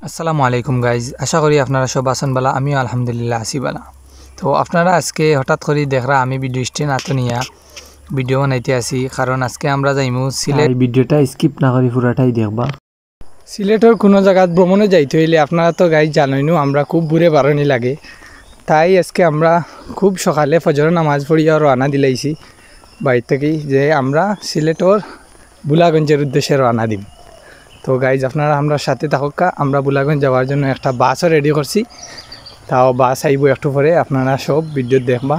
আসসালামু আলাইকুম গাইজ, আশা করি আপনারা সব আছেন বালা। আমিও আলহামদুলিল্লাহ আছি বালা। তো আপনারা আজকে হঠাৎ করে দেখরা আমি ভিডিও স্টেন আতো নিয়া ভিডিও বানাইতে আসি, কারণ আজকে আমরা যাইমু সিলেট। ভিডিওটা স্কিপ না করি পুরাটাই দেখবা। সিলেটের কোনো জায়গাত ভ্রমণে যাইতে হইলে আপনারা তো গাইজ জানোইনু আমরা খুব ঘুরে বারণি লাগে। তাই আজকে আমরা খুব সকালে ফজর নামাজ পড়িয়া রওনা দিলাইছি বাড়ি থেকেই, যে আমরা সিলেটর বুলাগঞ্জের উদ্দেশ্যে রওনা দিব। তো গাইজ আপনারা আমরা সাথে থাকা, আমরা বুলাগঞ্জ যাওয়ার জন্য একটা বাসও রেডি করছি। তাও বাস আইব একটু পরে, আপনারা সব ভিডিও দেখবা।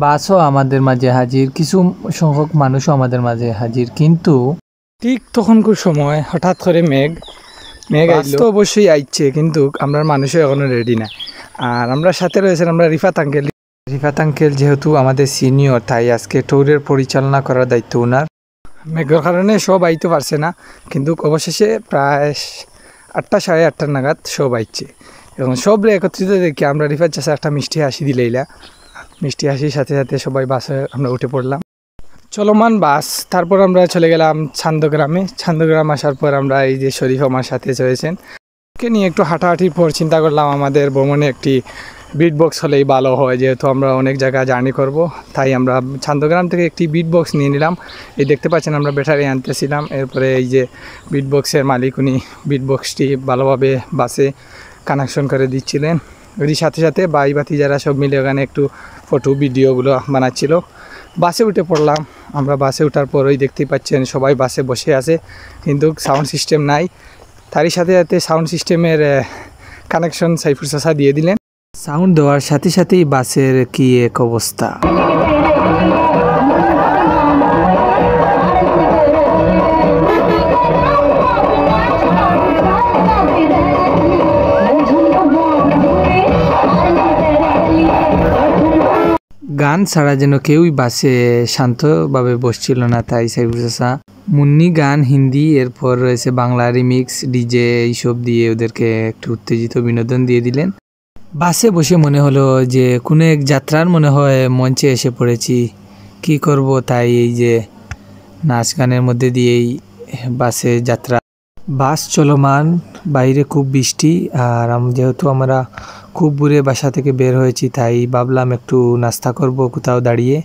বাসও আমাদের মাঝে হাজির, কিছু সংখ্যক মানুষও আমাদের মাঝে হাজির, কিন্তু ঠিক তখনকার সময় হঠাৎ করে মেঘ আইলো। তো অবশ্যই আইছে, কিন্তু আমরা মানুষও এখনো রেডি না। আর আমরা সাথে রয়েছেন আমরা রিফাত আঙ্কেল যেহেতু আমাদের সিনিয়র, তাই আজকে ট্যুরের পরিচালনা করার দায়িত্ব ওনার। মেঘের কারণে সব আইতে পারছে না, কিন্তু অবশেষে প্রায় 8টা সাড়ে 8টার নাগাদ সব আইছে। এখন সব একত্রিত দেখি আমরা রিফাত চাষা একটা মিষ্টি হাসি দিলাইলা। মিষ্টি হাসির সাথে সাথে সবাই বাসে আমরা উঠে পড়লাম, চলমান বাস। তারপর আমরা চলে গেলাম ছান্দগ্রাম আসার পর আমরা এই যে শরীফ আমার সাথে চলেছেন, ওকে নিয়ে একটু হাঁটাহাঁটির পর চিন্তা করলাম আমাদের ভ্রমণে একটি বিট বক্স হলেই ভালো হয়, যেহেতু আমরা অনেক জায়গা জার্নি করব। তাই আমরা ছান্দগ্রাম থেকে একটি বিট বক্স নিয়ে নিলাম। এই দেখতে পাচ্ছেন আমরা ব্যাটারি আনতেছিলাম, এরপরে এই যে বিট বক্সের মালিক উনি বিট বক্সটি ভালোভাবে বাসে কানেকশন করে দিচ্ছিলেন। ওই সাথে সাথে বাতি যারা সব মিলে ওখানে একটু ফটো ভিডিওগুলো বানাচ্ছিল। বাসে উঠে পড়লাম আমরা। বাসে ওঠার পরই দেখতেই পাচ্ছেন সবাই বাসে বসে আছে, কিন্তু সাউন্ড সিস্টেম নাই। তারই সাথে সাথে সাউন্ড সিস্টেমের কানেকশন সাইফুর চাচা দিয়ে দিলেন। সাউন্ড দেওয়ার সাথে সাথেই বাসের কি এক অবস্থা। গান ছাড়া যেন কেউই বাসে শান্তভাবে বসছিল না, তাই সাইফুর চাচা মুন্নি গান হিন্দি, এরপর রয়েছে বাংলা রিমিক্স, ডিজে এইসব দিয়ে ওদেরকে একটু উত্তেজিত বিনোদন দিয়ে দিলেন। বাসে বসে মনে হলো যে কোনো এক যাত্রার মনে হয় মঞ্চে এসে পড়েছি, কি করব, তাই এই যে নাচ গানের মধ্যে দিয়েই বাসে যাত্রা। বাস চলমান, বাইরে খুব বৃষ্টি, আর যেহেতু আমরা খুব দূরে বাসা থেকে বের হয়েছি, তাই ভাবলাম একটু নাস্তা করব কোথাও দাঁড়িয়ে।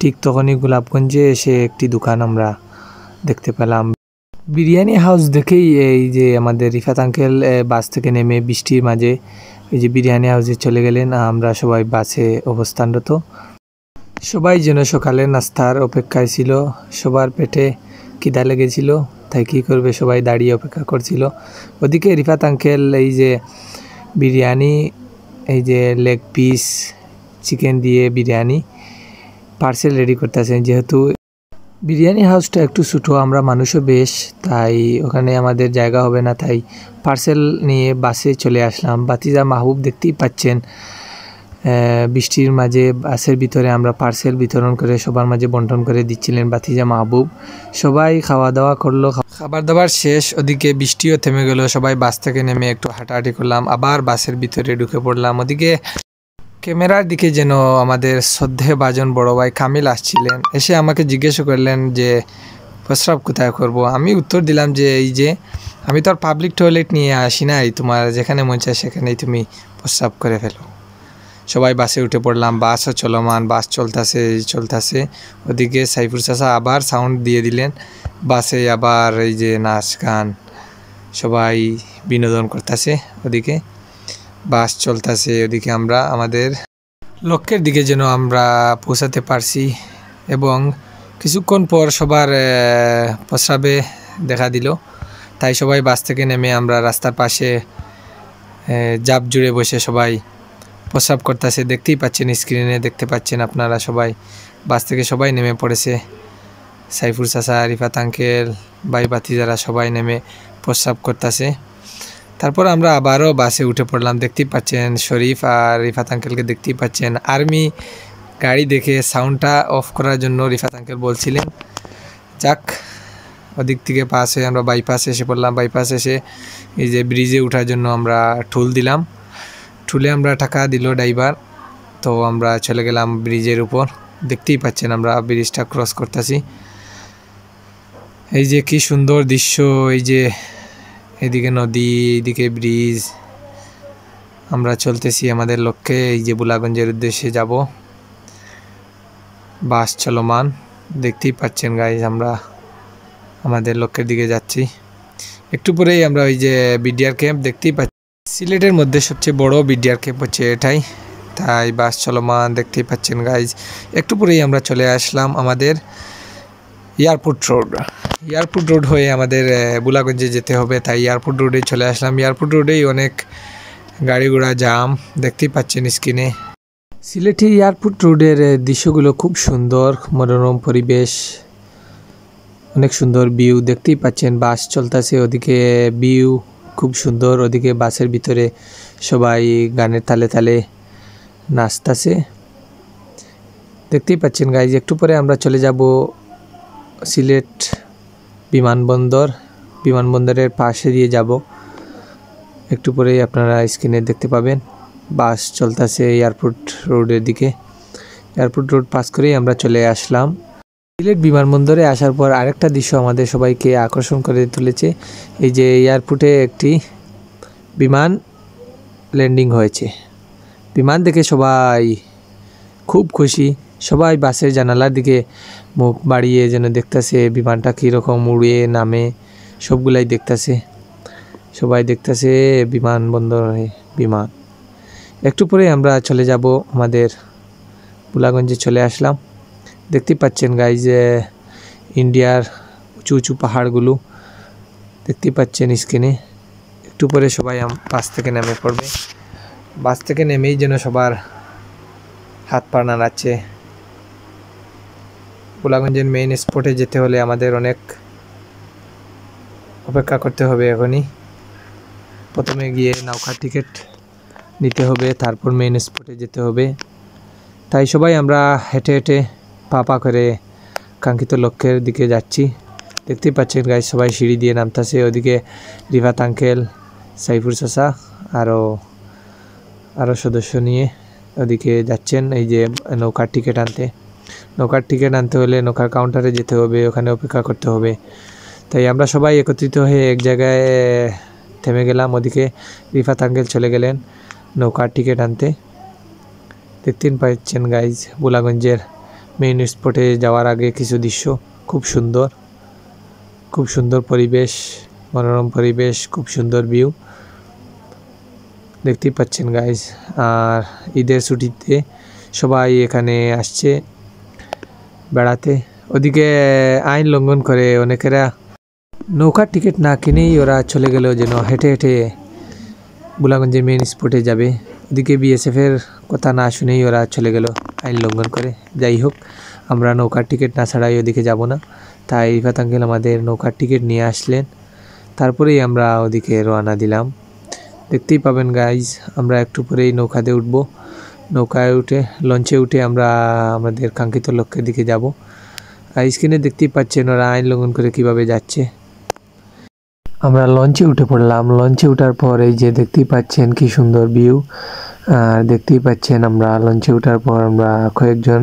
ঠিক তখনই গোলাপগঞ্জে এসে একটি দোকান আমরা দেখতে পেলাম। বিরিয়ানি হাউস দেখেই এই যে আমাদের রিফাত আঙ্কেল বাস থেকে নেমে বৃষ্টির মাঝে এই যে বিরিয়ানি হাউসে চলে গেলেন। আমরা সবাই বাসে অবস্থানরত, সবাই যেন সকালে নাস্তার অপেক্ষায় ছিল। সবার পেটে খিদা লেগেছিল, তাই কী করবে, সবাই দাঁড়িয়ে অপেক্ষা করছিল। ওদিকে রিফাত আঙ্কেল এই যে বিরিয়ানি, এই যে লেগ পিস চিকেন দিয়ে বিরিয়ানি পার্সেল রেডি করতেছেন। যেহেতু বিরিয়ানি হাউসটা একটু ছোটো, আমরা মানুষও বেশ, তাই ওখানে আমাদের জায়গা হবে না, তাই পার্সেল নিয়ে বাসে চলে আসলাম। বাতিজা মাহবুব দেখতেই পাচ্ছেন বৃষ্টির মাঝে বাসের ভিতরে আমরা পার্সেল বিতরণ করে সবার মাঝে বন্টন করে দিচ্ছিলেন বাতিজা মাহবুব। সবাই খাওয়া দাওয়া করলো, খাবার দাবার শেষ, ওদিকে বৃষ্টিও থেমে গেল। সবাই বাস থেকে নেমে একটু হাঁটাহাঁটি করলাম, আবার বাসের ভিতরে ঢুকে পড়লাম। ওদিকে ক্যামেরার দিকে যেন আমাদের শ্রদ্ধেয় বাজন বড় ভাই কামিল আসছিলেন, এসে আমাকে জিজ্ঞেস করলেন যে প্রস্রাব কোথায় করব। আমি উত্তর দিলাম যে এই যে আমি তো আর পাবলিক টয়লেট নিয়ে আসি নাই, তোমার যেখানে মন চায় সেখানেই তুমি প্রস্রাব করে ফেলো। সবাই বাসে উঠে পড়লাম, বাসও চলমান, বাস চলতেছে। ওদিকে সাইফুর চাচা আবার সাউন্ড দিয়ে দিলেন, বাসে আবার এই যে নাচ গান, সবাই বিনোদন করতেছে। ওদিকে বাস চলতেছে, ওদিকে আমরা আমাদের লক্ষ্যের দিকে যেন আমরা পৌঁছাতে পারছি। এবং কিছুক্ষণ পর সবার প্রস্রাবে দেখা দিল, তাই সবাই বাস থেকে নেমে আমরা রাস্তার পাশে জাপ জুড়ে বসে সবাই প্রস্রাব করতেছে। দেখতেই পাচ্ছেন, স্ক্রিনে দেখতে পাচ্ছেন আপনারা, সবাই বাস থেকে সবাই নেমে পড়েছে। সাইফুর চাচা, রিফাত আঙ্কেল, বাতিজারা সবাই নেমে প্রস্রাব করতেছে। তারপর আমরা আবারও বাসে উঠে পড়লাম। দেখতেই পাচ্ছেন শরীফ আর রিফাত আঙ্কেলকে দেখতেই পাচ্ছেন। আর্মি গাড়ি দেখে সাউন্ডটা অফ করার জন্য রিফাত আঙ্কেল বলছিলেন। যাক, ওদিক থেকে পাস হয়ে আমরা বাইপাসে এসে পড়লাম। বাইপাস এসে এই যে ব্রিজে ওঠার জন্য আমরা ঠুল দিলাম, ঠুলে আমরা টাকা দিল ড্রাইভার। তো আমরা চলে গেলাম ব্রিজের উপর। দেখতেই পাচ্ছেন আমরা ব্রিজটা ক্রস করতেছি। এই যে কি সুন্দর দৃশ্য, এই যে এদিকে নদী, এদিকে ব্রিজ। আমরা চলতেছি আমাদের লক্ষ্যে, এই যে বুলাগঞ্জের উদ্দেশ্যে যাব। বাস চলমান, দেখতেই পাচ্ছেন গাইজ, আমরা আমাদের লক্ষ্যের দিকে যাচ্ছি। একটু পরেই আমরা ওই যে বিডিআর ক্যাম্প দেখতেই পাচ্ছি। সিলেটের মধ্যে সবচেয়ে বড় বিডিআর ক্যাম্প হচ্ছে এটাই, তাই বাস চলমান দেখতেই পাচ্ছেন গাইজ। একটু পরেই আমরা চলে আসলাম আমাদের এয়ারপোর্ট রোড হয়ে আমাদের বুলাগঞ্জে যেতে হবে, তাই এয়ারপোর্ট রোডে চলে আসলাম। এয়ারপোর্ট রোডেই অনেক গাড়ি ঘোড়া জাম, দেখতেই পাচ্ছেন স্ক্রিনে। সিলেটি এয়ারপোর্ট রোডের দৃশ্যগুলো খুব সুন্দর, মনোরম পরিবেশ, অনেক সুন্দর ভিউ দেখতেই পাচ্ছেন। বাস চলতেছে, ওদিকে ভিউ খুব সুন্দর, ওদিকে বাসের ভিতরে সবাই গানের তালে তালে নাচতেছে, দেখতেই পাচ্ছেন গাইজ। একটু পরে আমরা চলে যাব সিলেট বিমানবন্দরের পাশে দিয়ে যাব। একটু পরেই আপনারা স্ক্রিনে দেখতে পাবেন বাস চলতেছে এয়ারপোর্ট রোডের দিকে। এয়ারপোর্ট রোড পাস করেই আমরা চলে আসলাম সিলেট বিমানবন্দরে। আসার পর আরেকটা দৃশ্য আমাদের সবাইকে আকর্ষণ করে তুলেছে। এই যে এয়ারপোর্টে একটি বিমান ল্যান্ডিং হয়েছে। বিমান দেখে সবাই খুব খুশি, সবাই বাসের জানালার দিকে মুখ বাড়িয়ে যেন দেখতেছে বিমানটা কীরকম উড়ে নামে, সবগুলাই দেখতেছে। সবাই দেখতেছে বিমানবন্দরে বিমান। একটু পরে আমরা চলে যাব আমাদের বুলাগঞ্জে চলে আসলাম। দেখতেই পাচ্ছেন গাইজ, ইন্ডিয়ার উঁচু উঁচু পাহাড়গুলো দেখতেই পাচ্ছেন স্ক্রিনে। একটু পরে সবাই বাস থেকে নেমে পড়বে। বাস থেকে নেমেই যেন সবার হাত পা নাড়াচ্ছে। বুলাগঞ্জের মেইন স্পটে যেতে হলে আমাদের অনেক অপেক্ষা করতে হবে। এখনই প্রথমে গিয়ে নৌকার টিকিট নিতে হবে, তারপর মেইন স্পটে যেতে হবে। তাই সবাই আমরা হেঁটে হেঁটে পা করে কাঙ্ক্ষিত লক্ষ্যের দিকে যাচ্ছি। দেখতেই পাচ্ছেন গাইজ, সবাই সিঁড়ি দিয়ে নামতেছে। ওদিকে রিফাত আঙ্কেল, সাইফুর চাচা আরও সদস্য নিয়ে ওদিকে যাচ্ছেন এই যে নৌকার টিকিট আনতে। নৌকার টিকিট আনতে হলে নৌকার কাউন্টারে যেতে হবে, ওখানে অপেক্ষা করতে হবে। তাই আমরা সবাই একত্রিত হয়ে এক জায়গায় থেমে গেলাম। ওদিকে রিফাত আঙ্কেল চলে গেলেন নৌকার টিকিট আনতে। দেখতেই পাচ্ছেন গাইজ, বুলাগঞ্জের মেইন স্পটে যাওয়ার আগে কিছু দৃশ্য খুব সুন্দর পরিবেশ, মনোরম পরিবেশ, খুব সুন্দর ভিউ দেখতেই পাচ্ছেন গাইজ। আর ঈদের ছুটিতে সবাই এখানে আসছে বেড়াতে। ওদিকে আইন লঙ্ঘন করে অনেকেরা নৌকার টিকিট না কিনেই ওরা চলে গেল যেন হেঁটে হেঁটে বুলাগঞ্জের মেইন স্পটে যাবে। ওদিকে বিএসএফের কথা না শুনেই ওরা চলে গেল আইন লঙ্ঘন করে। যাই হোক, আমরা নৌকার টিকিট না ছাড়াই ওদিকে যাব না, তাই রিফাত আঙ্কেল আমাদের নৌকার টিকিট নিয়ে আসলেন। তারপরেই আমরা ওদিকে রওনা দিলাম। দেখতেই পাবেন গাইজ, আমরা একটু পরেই নৌকাতে উঠব। নৌকায় উঠে লঞ্চে উঠে আমরা আমাদের কাঙ্ক্ষিত লক্ষ্যের দিকে যাব। আর স্ক্রিনে দেখতেই পাচ্ছেন ওরা আইন লঙ্ঘন করে কিভাবে যাচ্ছে। আমরা লঞ্চে উঠে পড়লাম। লঞ্চে ওঠার পর এই যে দেখতেই পাচ্ছেন কি সুন্দর ভিউ। আর দেখতেই পাচ্ছেন আমরা লঞ্চে ওঠার পর আমরা কয়েকজন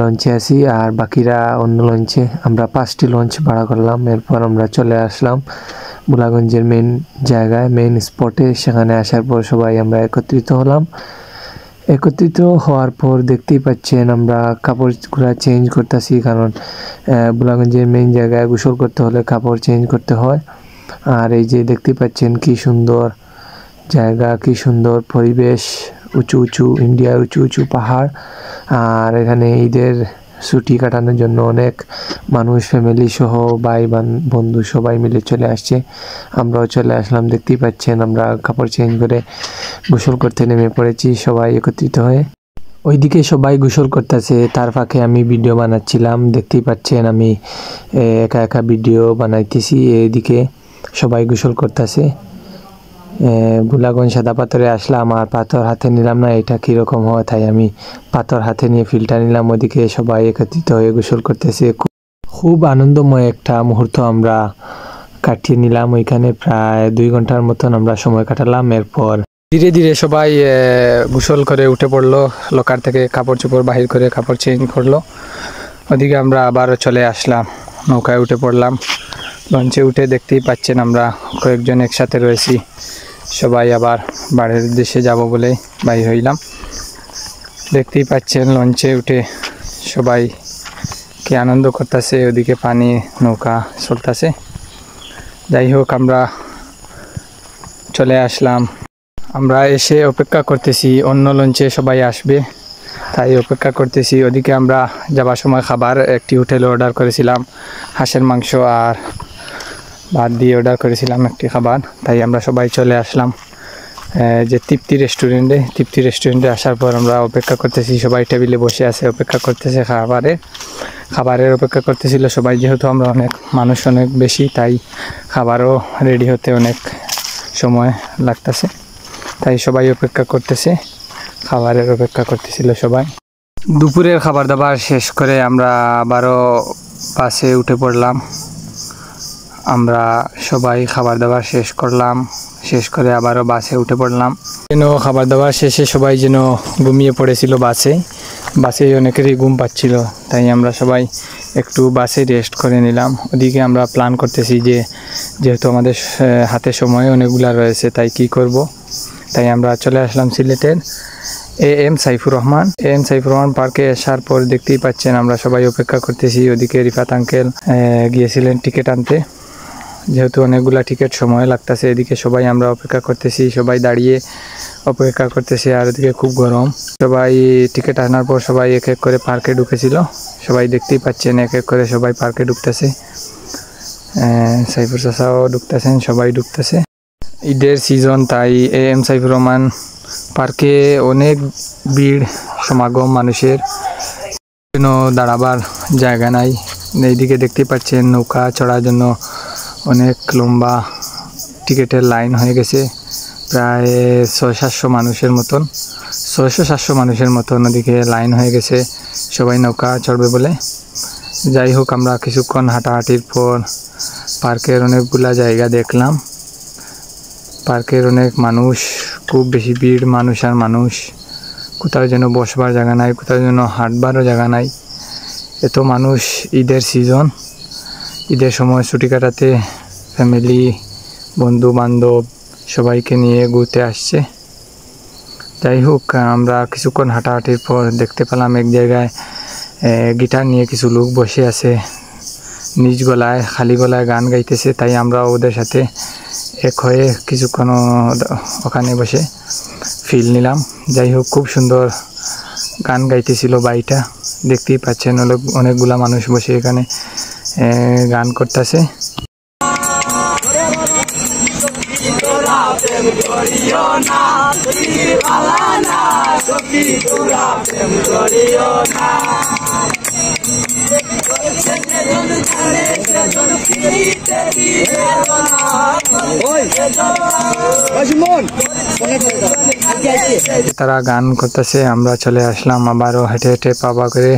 লঞ্চে আসি, আর বাকিরা অন্য লঞ্চে। আমরা 5টি লঞ্চ ভাড়া করলাম। এরপর আমরা চলে আসলাম বুলাগঞ্জের মেইন জায়গায়, মেইন স্পটে। সেখানে আসার পর সবাই আমরা একত্রিত হলাম। একত্রিত হওয়ার পর দেখতেই পাচ্ছেন আমরা কাপড়গুলো চেঞ্জ করতেছি, কারণ বুলাগঞ্জের মেইন জায়গায় গোসল করতে হলে কাপড় চেঞ্জ করতে হয়। আর এই যে দেখতেই পাচ্ছেন কি সুন্দর জায়গা, কি সুন্দর পরিবেশ, উঁচু উঁচু ইন্ডিয়ার উঁচু উঁচু পাহাড়। আর এখানে ঈদের ছুটি কাটানোর জন্য অনেক মানুষ ফ্যামিলি সহ ভাই বন্ধু সবাই মিলে চলে আসছে। আমরাও চলে আসলাম। দেখতেই পাচ্ছেন আমরা কাপড় চেঞ্জ করে গোসল করতে নেমে পড়েছি সবাই একত্রিত হয়ে। ওইদিকে সবাই গোসল করতেছে, তার ফাঁকে আমি ভিডিও বানাচ্ছিলাম। দেখতেই পাচ্ছেন আমি একা একা ভিডিও বানাইতেছি। এইদিকে সবাই গোসল করতেছে। বুলাগঞ্জ সাদা পাথরে আসলাম আর পাথর হাতে নিলাম না, এটা কীরকম হয়, তাই আমি পাথর হাতে নিয়ে ফিল্টার নিলাম। ওদিকে সবাই একত্রিত হয়ে গোসল করতেছে। খুব আনন্দময় একটা মুহূর্ত আমরা কাটিয়ে নিলাম ওইখানে। প্রায় 2 ঘন্টার মতন আমরা সময় কাটালাম। এরপর ধীরে ধীরে সবাই গোসল করে উঠে পড়লো, লকার থেকে কাপড় চোপড় বাহির করে কাপড় চেঞ্জ করলো। ওদিকে আমরা আবার চলে আসলাম, নৌকায় উঠে পড়লাম। লঞ্চে উঠে দেখতেই পাচ্ছেন আমরা কয়েকজন একসাথে রয়েছি, সবাই আবার বাড়ির দেশে যাব বলে বাইর হইলাম। দেখতেই পাচ্ছেন লঞ্চে উঠে সবাই কি আনন্দ করতেছে, ওদিকে পানি নৌকা চলতেছে। যাই হোক আমরা চলে আসলাম, আমরা এসে অপেক্ষা করতেছি অন্য লঞ্চে সবাই আসবে, তাই অপেক্ষা করতেছি। ওদিকে আমরা যাবার সময় খাবার একটি হোটেলে অর্ডার করেছিলাম, হাঁসের মাংস আর ভাত দিয়ে অর্ডার করেছিলাম একটি খাবার। তাই আমরা সবাই চলে আসলাম যে তৃপ্তি রেস্টুরেন্টে আসার পর আমরা অপেক্ষা করতেছি, সবাই টেবিলে বসে আছে অপেক্ষা করতেছে খাবারের অপেক্ষা করতেছিল সবাই। যেহেতু আমরা মানুষ অনেক বেশি, তাই খাবারও রেডি হতে অনেক সময় লাগতেছে, তাই সবাই অপেক্ষা করতেছে, খাবারের অপেক্ষা করতেছিল সবাই। দুপুরের খাবার দাবার শেষ করে আমরা আবারও বাসে উঠে পড়লাম। আমরা সবাই খাবার দাবার শেষ করলাম, শেষ করে আবারও বাসে উঠে পড়লাম। যেন খাবার দাবার শেষে সবাই যেন ঘুমিয়ে পড়েছিল বাসে অনেকেরই ঘুম পাচ্ছিল, তাই আমরা সবাই একটু বাসে রেস্ট করে নিলাম। ওদিকে আমরা প্ল্যান করতেছি যে যেহেতু আমাদের হাতে সময় অনেকগুলা রয়েছে, তাই কি করব, তাই আমরা চলে আসলাম সিলেটের এম সাইফুর রহমান পার্কে। আসার পর দেখতেই পাচ্ছেন আমরা সবাই অপেক্ষা করতেছি। ওদিকে রিফাত আঙ্কেল গিয়েছিলেন টিকিট আনতে, যেহেতু অনেকগুলা টিকিট সময় লাগতেছে। এদিকে সবাই আমরা অপেক্ষা করতেছি, সবাই দাঁড়িয়ে অপেক্ষা করতেছে, আর ওদিকে খুব গরম। সবাই টিকিট আনার পর সবাই এক এক করে পার্কে ঢুকেছিল, সবাই দেখতেই পাচ্ছেন এক এক করে সবাই পার্কে ঢুকতেছে। সাইফুর চাচাও ঢুকতেছেন, সবাই ঢুকতেছে। ঈদের সিজন, তাই এম সাইফুর রহমান পার্কে অনেক ভিড় সমাগম মানুষের, জন্য দাঁড়াবার জায়গা নাই। এইদিকে দেখতে পাচ্ছেন নৌকা চড়ার জন্য অনেক লম্বা টিকিটের লাইন হয়ে গেছে, প্রায় 600-700 মানুষের মতন ওদিকে লাইন হয়ে গেছে, সবাই নৌকা চড়বে বলে। যাই হোক আমরা কিছুক্ষণ হাঁটাহাঁটির পর পার্কের অনেকগুলা জায়গা দেখলাম। পার্কের অনেক মানুষ, খুব বেশি ভিড়, মানুষ আর মানুষ, কোথাও যেন বসবার জায়গা নাই, কোথাও যেন হাঁটবারও জায়গা নাই, এত মানুষ। ঈদের সিজন, ঈদের সময় ছুটি কাটাতে ফ্যামিলি বন্ধু বান্ধব সবাইকে নিয়ে ঘুরতে আসছে। যাই হোক আমরা কিছুক্ষণ হাঁটাহাঁটির পর দেখতে পেলাম এক জায়গায় গিটার নিয়ে কিছু লোক বসে আছে, নিজ গলায় খালি গলায় গান গাইতেছে, তাই আমরা ওদের সাথে এক হয়ে কিছুক্ষণ ওখানে বসে ফিল নিলাম। যাই হোক খুব সুন্দর গান গাইতেছিল বাড়িটা, দেখতেই পাচ্ছেন অনেকগুলা মানুষ বসে এখানে গান করতেছে। তারা গান করতেছে, আমরা চলে আসলাম আবারও হেঁটে হেঁটে পাবা করে।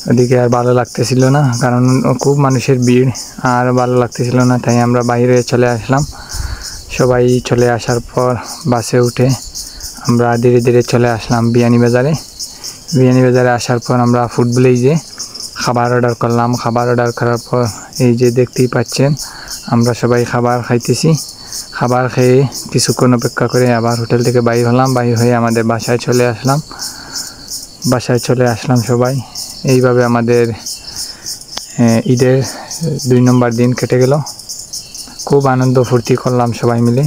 ওদিকে আর ভালো লাগতেছিল না, কারণ খুব মানুষের ভিড়, আর ভালো লাগতেছিল না, তাই আমরা বাইরে চলে আসলাম। সবাই চলে আসার পর বাসে উঠে আমরা ধীরে ধীরে চলে আসলাম বিয়ানীবাজারে। বিয়ানীবাজারে আসার পর আমরা ফুড ভিলেজে খাবার অর্ডার করলাম। খাবার অর্ডার করার পর এই যে দেখতেই পাচ্ছেন আমরা সবাই খাবার খাইতেছি। খাবার খেয়ে কিছুক্ষণ অপেক্ষা করে আবার হোটেল থেকে বাইর হলাম, বাইর হয়ে আমাদের বাসায় চলে আসলাম সবাই। এইভাবে আমাদের ঈদের 2 নম্বর দিন কেটে গেল, খুব আনন্দ ফুর্তি করলাম সবাই মিলে।